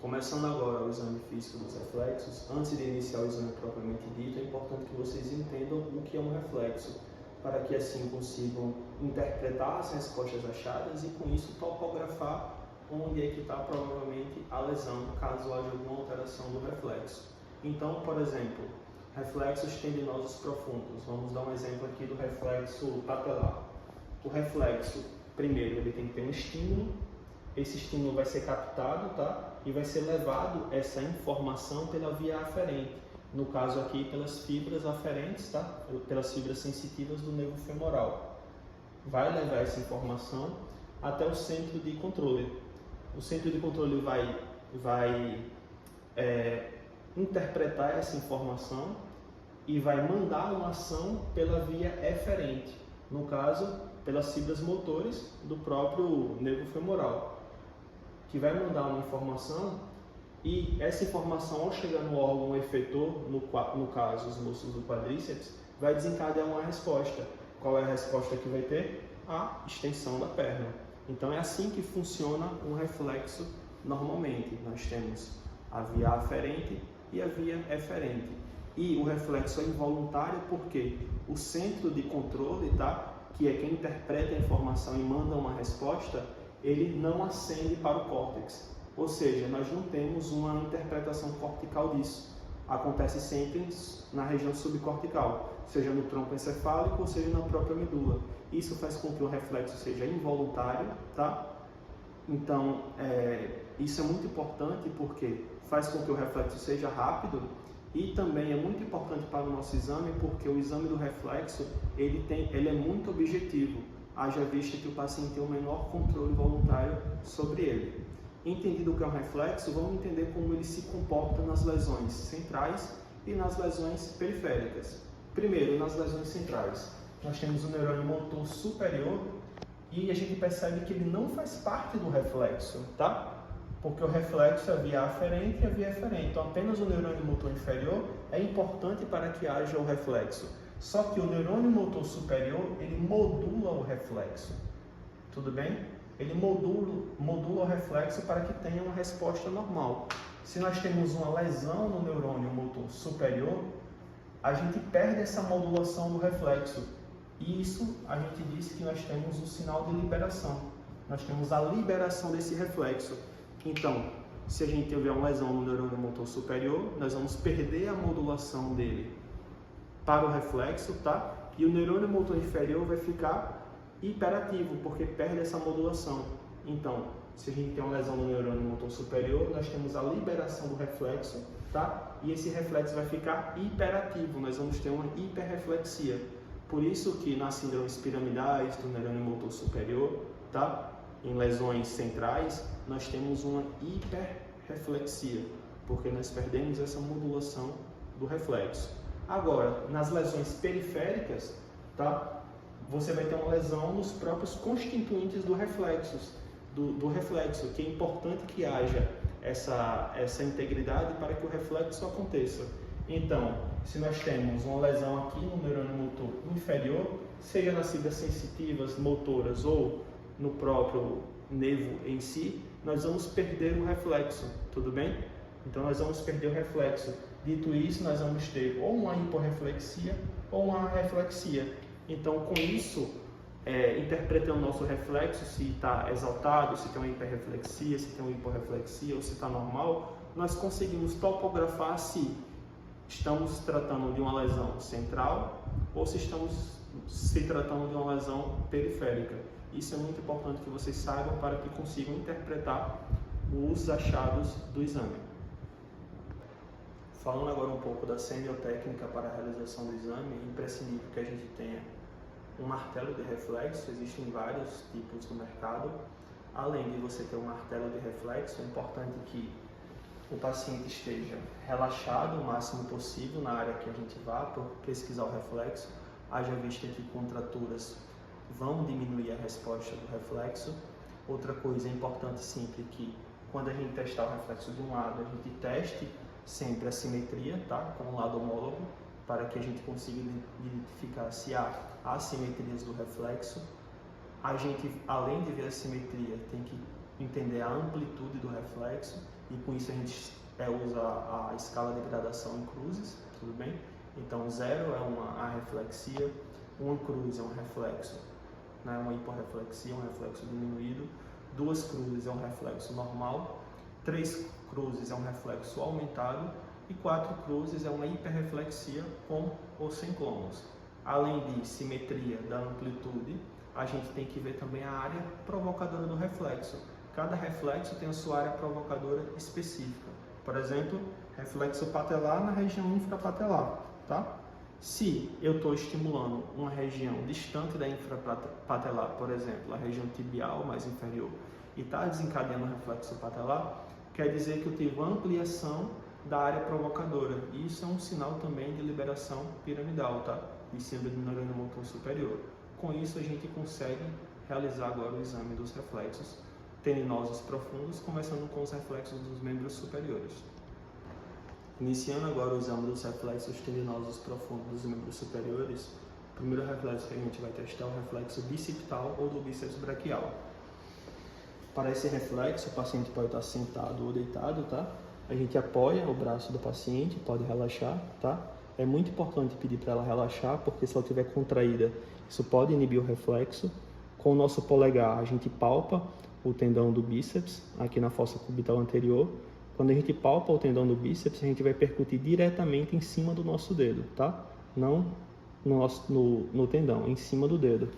Começando agora o exame físico dos reflexos, antes de iniciar o exame propriamente dito, é importante que vocês entendam o que é um reflexo, para que assim consigam interpretar as respostas achadas e com isso topografar onde é que está provavelmente a lesão, caso haja alguma alteração do reflexo. Então, por exemplo, reflexos tendinosos profundos. Vamos dar um exemplo aqui do reflexo patelar. O reflexo, primeiro, ele tem que ter um estímulo. Esse estímulo vai ser captado, tá? E vai ser levado essa informação pela via aferente. No caso aqui, pelas fibras aferentes, tá? Pelas fibras sensitivas do nervo femoral. Vai levar essa informação até o centro de controle. O centro de controle vai interpretar essa informação e vai mandar uma ação pela via eferente. No caso, pelas fibras motores do próprio nervo femoral, que vai mandar uma informação e essa informação, ao chegar no órgão efetor, no caso os músculos do quadríceps, vai desencadear uma resposta. Qual é a resposta que vai ter? A extensão da perna. Então é assim que funciona um reflexo normalmente. Nós temos a via aferente e a via eferente. E o reflexo é involuntário porque o centro de controle, tá? Que é quem interpreta a informação e manda uma resposta, ele não ascende para o córtex. Ou seja, nós não temos uma interpretação cortical disso. Acontece sempre na região subcortical, seja no tronco encefálico ou seja na própria medula. Isso faz com que o reflexo seja involuntário, tá? Então, isso é muito importante porque faz com que o reflexo seja rápido e também é muito importante para o nosso exame porque o exame do reflexo ele é muito objetivo, haja vista que o paciente tem um menor controle voluntário sobre ele. Entendido o que é um reflexo, vamos entender como ele se comporta nas lesões centrais e nas lesões periféricas. Primeiro, nas lesões centrais, nós temos o neurônio motor superior e a gente percebe que ele não faz parte do reflexo, tá? Porque o reflexo é a via aferente e a via eferente. Então, apenas o neurônio motor inferior é importante para que haja o reflexo. Só que o neurônio motor superior, ele modula o reflexo. Tudo bem? Ele modula o reflexo para que tenha uma resposta normal. Se nós temos uma lesão no neurônio motor superior, a gente perde essa modulação do reflexo. E isso a gente disse que nós temos um sinal de liberação. Nós temos a liberação desse reflexo. Então, se a gente tiver uma lesão no neurônio motor superior, nós vamos perder a modulação dele para o reflexo, tá? E o neurônio motor inferior vai ficar hiperativo, porque perde essa modulação. Então, se a gente tem uma lesão no neurônio motor superior, nós temos a liberação do reflexo, tá? E esse reflexo vai ficar hiperativo, nós vamos ter uma hiperreflexia. Por isso que nas síndromes piramidais do neurônio motor superior, tá? Em lesões centrais, nós temos uma hiperreflexia, porque nós perdemos essa modulação do reflexo. Agora, nas lesões periféricas, tá? Você vai ter uma lesão nos próprios constituintes do reflexo, que é importante que haja essa integridade para que o reflexo aconteça. Então, se nós temos uma lesão aqui no neurônio motor inferior, seja nas fibras sensitivas, motoras ou no próprio nervo em si, nós vamos perder o reflexo, tudo bem? Então, nós vamos perder o reflexo. Dito isso, nós vamos ter ou uma hiporreflexia ou uma reflexia. Então, com isso, interpretando o nosso reflexo, se está exaltado, se tem uma hiperreflexia, se tem uma hiporreflexia ou se está normal, nós conseguimos topografar se estamos tratando de uma lesão central ou se estamos se tratando de uma lesão periférica. Isso é muito importante que vocês saibam para que consigam interpretar os achados do exame. Falando agora um pouco da semiotécnica para a realização do exame, é imprescindível que a gente tenha um martelo de reflexo. Existem vários tipos no mercado. Além de você ter um martelo de reflexo, é importante que o paciente esteja relaxado o máximo possível na área que a gente vá para pesquisar o reflexo, haja vista que contraturas vão diminuir a resposta do reflexo. Outra coisa é importante sempre que quando a gente testar o reflexo de um lado, a gente teste sempre a simetria, tá? Com o lado homólogo, para que a gente consiga identificar se há assimetrias do reflexo. A gente, além de ver a simetria, tem que entender a amplitude do reflexo, e com isso a gente usa a escala de gradação em cruzes, tudo bem? Então 0 é a reflexia, 1 cruz é um reflexo, né, uma hiporreflexia, um reflexo diminuído, 2 cruzes é um reflexo normal, 3 cruzes é um reflexo aumentado e 4 cruzes é uma hiperreflexia com ou sem clomos. Além de simetria da amplitude, a gente tem que ver também a área provocadora do reflexo. Cada reflexo tem a sua área provocadora específica. Por exemplo, reflexo patelar na região infrapatelar, tá? Se eu estou estimulando uma região distante da infrapatelar, por exemplo, a região tibial mais inferior, e está desencadeando o reflexo patelar, quer dizer que eu tive uma ampliação da área provocadora. E isso é um sinal também de liberação piramidal, tá? De síndrome do neurônio motor superior. Com isso, a gente consegue realizar agora o exame dos reflexos tendinosos profundos, começando com os reflexos dos membros superiores. Iniciando agora o exame dos reflexos tendinosos profundos dos membros superiores, o primeiro reflexo que a gente vai testar é o reflexo bicipital ou do bíceps braquial. Para esse reflexo, o paciente pode estar sentado ou deitado, tá? A gente apoia o braço do paciente, pode relaxar, tá? É muito importante pedir para ela relaxar, porque se ela estiver contraída, isso pode inibir o reflexo. Com o nosso polegar, a gente palpa o tendão do bíceps, aqui na fossa cubital anterior. Quando a gente palpa o tendão do bíceps, a gente vai percutir diretamente em cima do nosso dedo, tá? Não no tendão, em cima do dedo.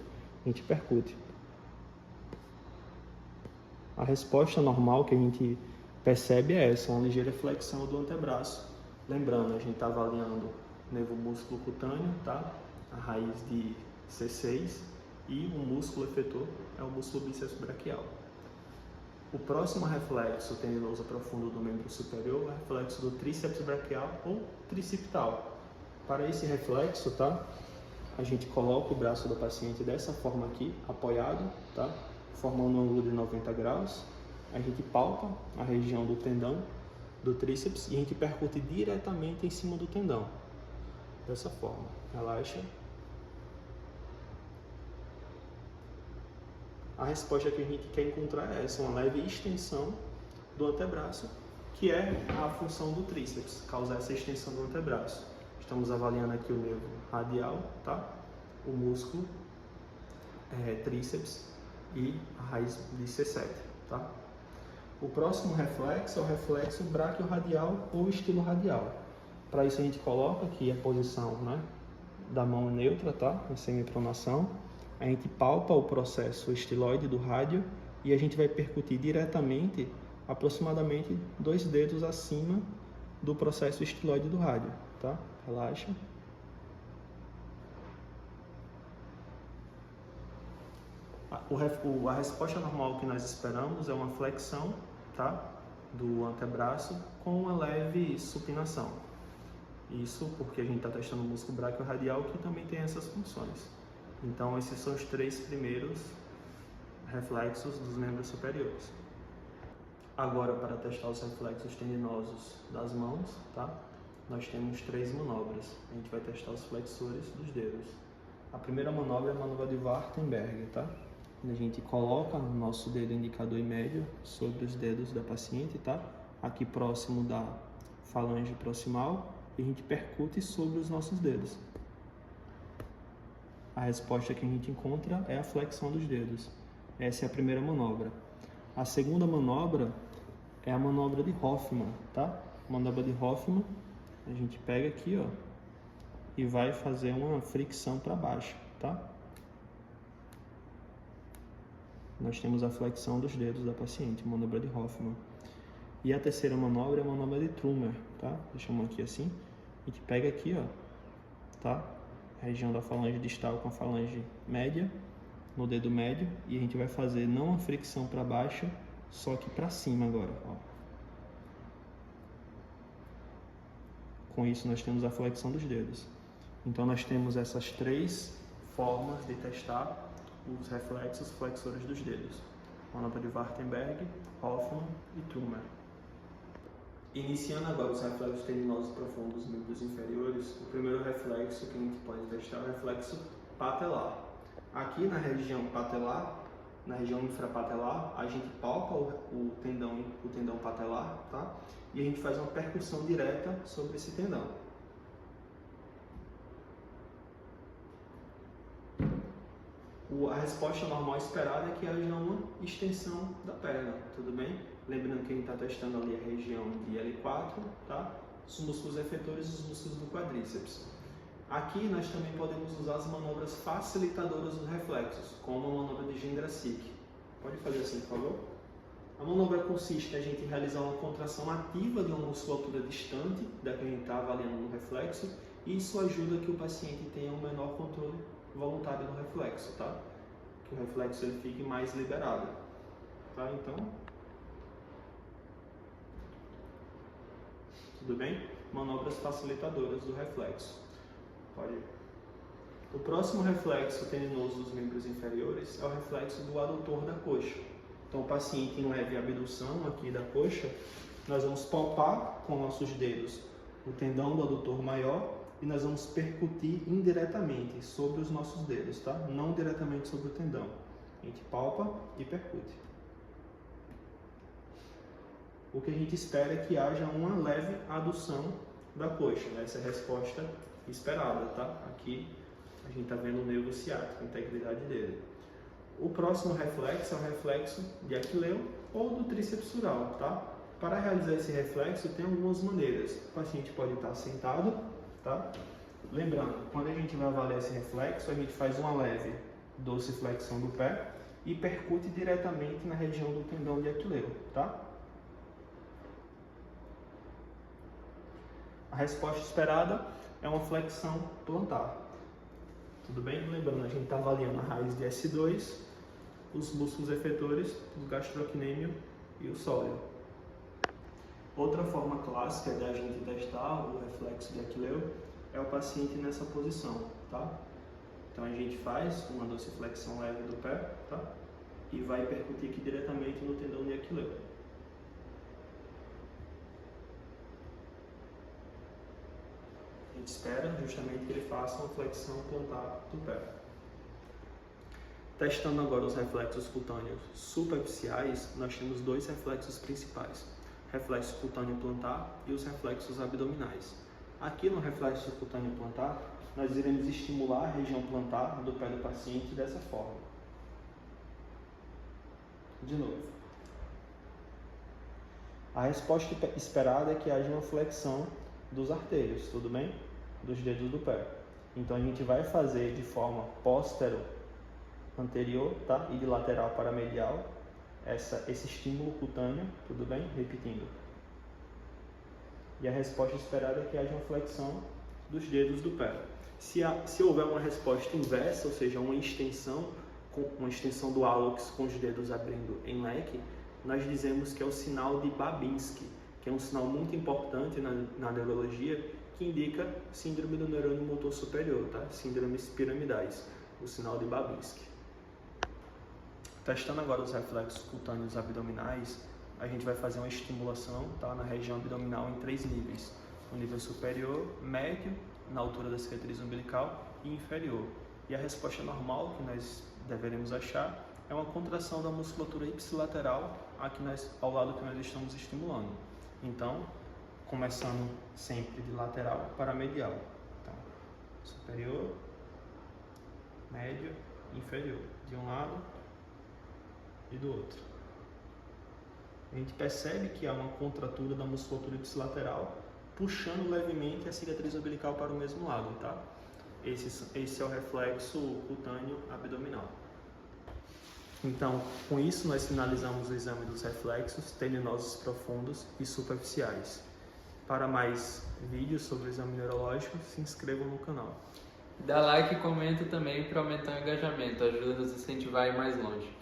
A gente percute. A resposta normal que a gente percebe é essa, uma ligeira flexão do antebraço. Lembrando, a gente está avaliando o nervo músculo cutâneo, tá? A raiz de C6, e o músculo efetor é o músculo bíceps braquial. O próximo reflexo tendinoso profundo do membro superior é o reflexo do tríceps braquial ou tricipital. Para esse reflexo, tá? A gente coloca o braço do paciente dessa forma aqui, apoiado, tá? Formando um ângulo de 90 graus. A gente palpa a região do tendão do tríceps e a gente percute diretamente em cima do tendão. Dessa forma. Relaxa. A resposta que a gente quer encontrar é essa, uma leve extensão do antebraço, que é a função do tríceps, causar essa extensão do antebraço. Estamos avaliando aqui o nervo radial, tá? O músculo tríceps e a raiz de C7, tá? O próximo reflexo é o reflexo braquiorradial ou estilo radial. Para isso a gente coloca aqui a posição, né, da mão neutra, tá? Na semipronação. A gente palpa o processo estiloide do rádio e a gente vai percutir diretamente, aproximadamente 2 dedos acima do processo estiloide do rádio, tá? Relaxa. A resposta normal que nós esperamos é uma flexão, tá? Do antebraço com uma leve supinação. Isso porque a gente está testando o músculo braquiorradial, que também tem essas funções. Então, esses são os 3 primeiros reflexos dos membros superiores. Agora, para testar os reflexos tendinosos das mãos, tá? Nós temos 3 manobras. A gente vai testar os flexores dos dedos. A primeira manobra é a manobra de Wartenberg, tá? A gente coloca o nosso dedo indicador e médio sobre os dedos da paciente, tá? Aqui próximo da falange proximal, e a gente percute sobre os nossos dedos. A resposta que a gente encontra é a flexão dos dedos. Essa é a primeira manobra. A segunda manobra é a manobra de Hoffman, tá? Manobra de Hoffman, a gente pega aqui, ó, e vai fazer uma fricção para baixo, tá? Nós temos a flexão dos dedos da paciente, manobra de Hoffman. E a terceira manobra é a manobra de Trummer, tá? Deixamos aqui assim. A gente pega aqui, ó, tá? A região da falange distal com a falange média, no dedo médio, e a gente vai fazer não a fricção para baixo, só que para cima agora, ó. Com isso nós temos a flexão dos dedos. Então nós temos essas 3 formas de testar os reflexos flexores dos dedos. Manobra de Wartenberg, Hoffman e Trummer. Iniciando agora os reflexos tendinosos profundos dos membros inferiores, o primeiro reflexo que a gente pode testar é o reflexo patelar. Aqui na região patelar, na região infrapatelar, a gente palpa o tendão patelar, tá? E a gente faz uma percussão direta sobre esse tendão. A resposta normal esperada é que haja uma extensão da perna, tudo bem? Lembrando que a gente está testando ali a região de L4, tá? Os músculos efetores e os músculos do quadríceps. Aqui nós também podemos usar as manobras facilitadoras dos reflexos, como a manobra de Jędrzyk. Pode fazer assim, por favor? A manobra consiste em a gente realizar uma contração ativa de uma musculatura distante da que a gente está avaliando no reflexo, e isso ajuda que o paciente tenha um menor controle voluntário do reflexo, tá? Que o reflexo ele fique mais liberado, tá? Então, tudo bem? Manobras facilitadoras do reflexo. Pode ir. O próximo reflexo tendinoso dos membros inferiores é o reflexo do adutor da coxa. Então, o paciente em leve abdução aqui da coxa, nós vamos palpar com nossos dedos o tendão do adutor maior e nós vamos percutir indiretamente sobre os nossos dedos, tá? Não diretamente sobre o tendão. A gente palpa e percute. O que a gente espera é que haja uma leve adução da coxa, né? Essa é a resposta esperada, tá? Aqui a gente está vendo o nervo ciático, a integridade dele. O próximo reflexo é o reflexo de Aquileu ou do tríceps sural, tá? Para realizar esse reflexo tem algumas maneiras. O paciente pode estar sentado, tá? Lembrando, quando a gente vai avaliar esse reflexo, a gente faz uma leve dorsiflexão do pé e percute diretamente na região do tendão de Aquileu, tá? A resposta esperada é uma flexão plantar. Tudo bem? Lembrando, a gente está avaliando a raiz de S2, os músculos efetores, o gastrocnêmio e o sóleo. Outra forma clássica de a gente testar o reflexo de Aquileu é o paciente nessa posição, tá? Então a gente faz uma dorsiflexão leve do pé, tá? E vai percutir aqui diretamente no tendão de Aquileu. A gente espera justamente que ele faça uma flexão plantar do pé. Testando agora os reflexos cutâneos superficiais, nós temos dois reflexos principais: reflexo cutâneo plantar e os reflexos abdominais. Aqui no reflexo cutâneo plantar, nós iremos estimular a região plantar do pé do paciente dessa forma. De novo. A resposta esperada é que haja uma flexão dos artérios, tudo bem? Dos dedos do pé. Então a gente vai fazer de forma póstero-anterior, tá? E de lateral para medial, esse estímulo cutâneo, tudo bem? Repetindo. E a resposta esperada é que haja uma flexão dos dedos do pé. Se houver uma resposta inversa, ou seja, uma extensão do hálux com os dedos abrindo em leque, nós dizemos que é o sinal de Babinski, que é um sinal muito importante na neurologia, que indica síndrome do neurônio motor superior, tá? Síndromes piramidais, o sinal de Babinski. Testando agora os reflexos cutâneos abdominais, a gente vai fazer uma estimulação, tá? Na região abdominal em 3 níveis. O nível superior, médio, na altura da cicatriz umbilical e inferior. E a resposta normal que nós deveremos achar é uma contração da musculatura ipsilateral aqui ao lado que nós estamos estimulando. Então, começando sempre de lateral para medial. Então, superior, médio, inferior. De um lado e do outro. A gente percebe que há uma contratura da musculatura ipsilateral, puxando levemente a cicatriz umbilical para o mesmo lado, tá? Esse é o reflexo cutâneo abdominal. Então, com isso, nós finalizamos o exame dos reflexos tendinosos profundos e superficiais. Para mais vídeos sobre o exame neurológico, se inscrevam no canal. Dá like e comenta também para aumentar o engajamento, ajuda-nos a incentivar a ir mais longe.